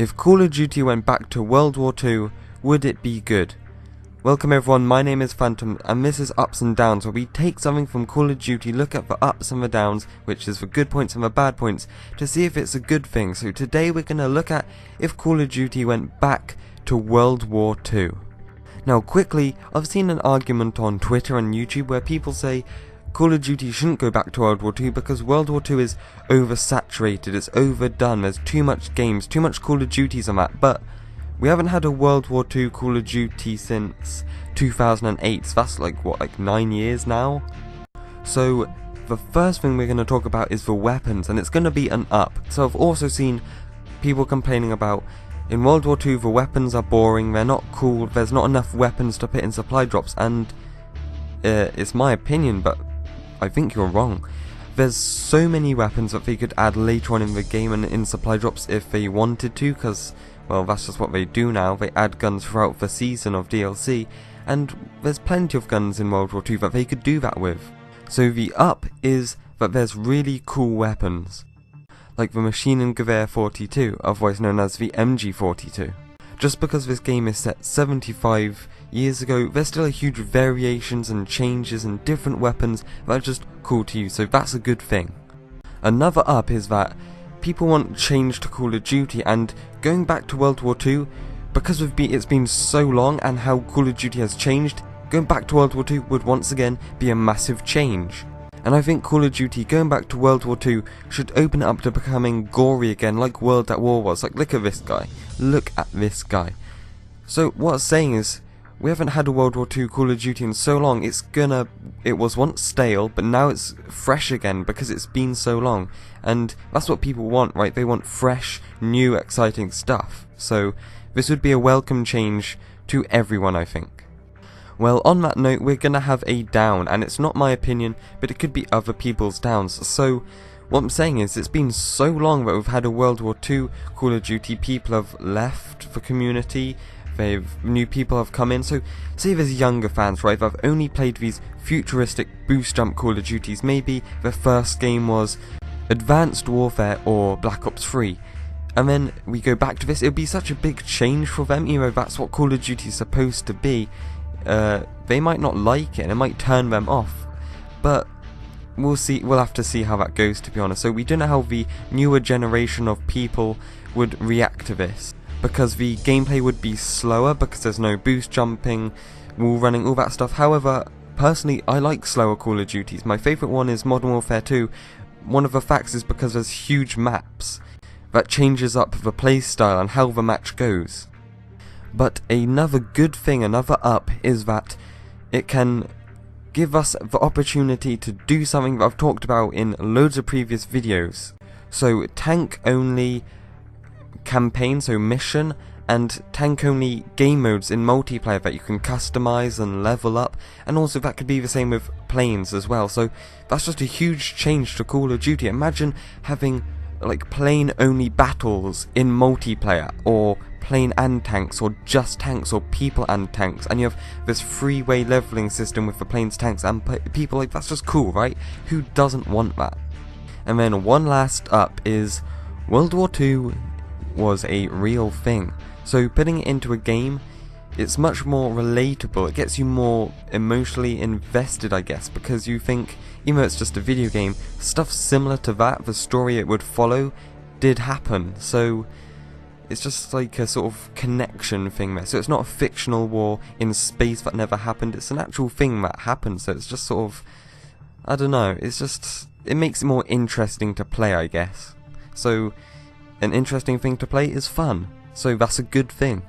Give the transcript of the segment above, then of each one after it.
If Call of Duty went back to World War II, would it be good? Welcome everyone, my name is Phantom, and this is Ups and Downs, where we take something from Call of Duty, look at the ups and the downs, which is the good points and the bad points, to see if it's a good thing. So today we're going to look at if Call of Duty went back to World War II. Now quickly, I've seen an argument on Twitter and YouTube where people say Call of Duty shouldn't go back to World War II because World War II is oversaturated, it's overdone, there's too much games, too much Call of Duties on that, but we haven't had a World War II Call of Duty since 2008, so that's like 9 years now? So the first thing we're going to talk about is the weapons, and it's going to be an up. So I've also seen people complaining about in World War II the weapons are boring, they're not cool, there's not enough weapons to put in supply drops, and it's my opinion, but I think you're wrong. There's so many weapons that they could add later on in the game and in supply drops if they wanted to, because, well, that's just what they do now. They add guns throughout the season of DLC, and there's plenty of guns in World War II that they could do that with. So the up is that there's really cool weapons, like the Machine Gewehr 42, otherwise known as the MG42. Just because this game is set 75 years ago, there's still huge variations and changes and different weapons that are just cool to use, so that's a good thing. Another up is that people want change to Call of Duty, and going back to World War II, because it's been so long and how Call of Duty has changed, going back to World War II would once again be a massive change. And I think Call of Duty going back to World War II should open it up to becoming gory again, like World at War was. Like, look at this guy. Look at this guy. So what I'm saying is, we haven't had a World War II Call of Duty in so long, it was once stale, but now it's fresh again because it's been so long. And that's what people want, right? They want fresh, new, exciting stuff. So this would be a welcome change to everyone, I think. Well, on that note, we're gonna have a down, and it's not my opinion, but it could be other people's downs. So what I'm saying is, it's been so long that we've had a World War II Call of Duty, people have left the community, new people have come in, so say there's younger fans, right, that have only played these futuristic boost jump Call of Duties, maybe their first game was Advanced Warfare or Black Ops 3, and then we go back to this. It would be such a big change for them, you know, that's what Call of Duty is supposed to be. They might not like it, and it might turn them off, but we'll have to see how that goes, to be honest. So we don't know how the newer generation of people would react to this, because the gameplay would be slower because there's no boost jumping, wall running, all that stuff. However, personally, I like slower Call of Duties. My favourite one is Modern Warfare 2. One of the facts is because there's huge maps that changes up the playstyle and how the match goes. But another good thing, another up, is that it can give us the opportunity to do something that I've talked about in loads of previous videos. So tank only campaign, so mission, and tank only game modes in multiplayer that you can customize and level up, and also that could be the same with planes as well. So that's just a huge change to Call of Duty. Imagine having like plane only battles in multiplayer, or plane and tanks, or just tanks, or people and tanks, and you have this freeway leveling system with the planes, tanks and people. Like, that's just cool, right? Who doesn't want that? And then one last up is World War II was a real thing, so putting it into a game, it's much more relatable. It gets you more emotionally invested, I guess, because you think, even though it's just a video game, stuff similar to that, the story it would follow, did happen. So it's just like a sort of connection thing there. So it's not a fictional war in space that never happened, it's an actual thing that happened. So it's just sort of, I don't know, it makes it more interesting to play, I guess. So an interesting thing to play is fun, so that's a good thing.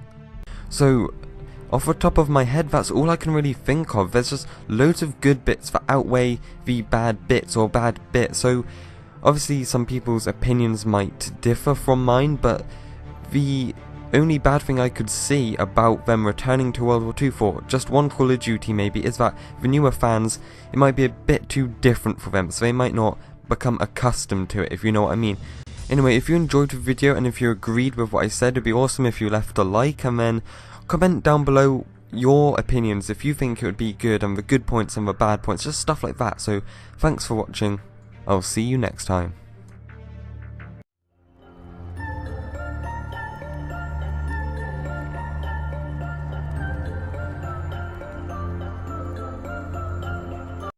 So off the top of my head, that's all I can really think of. There's just loads of good bits that outweigh the bad bits or bad bits. So obviously some people's opinions might differ from mine, but the only bad thing I could see about them returning to World War II for just one Call of Duty maybe is that the newer fans, it might be a bit too different for them, so they might not become accustomed to it, if you know what I mean. Anyway, if you enjoyed the video and if you agreed with what I said, it'd be awesome if you left a like, and then comment down below your opinions if you think it would be good, and the good points and the bad points, just stuff like that. So thanks for watching, I'll see you next time.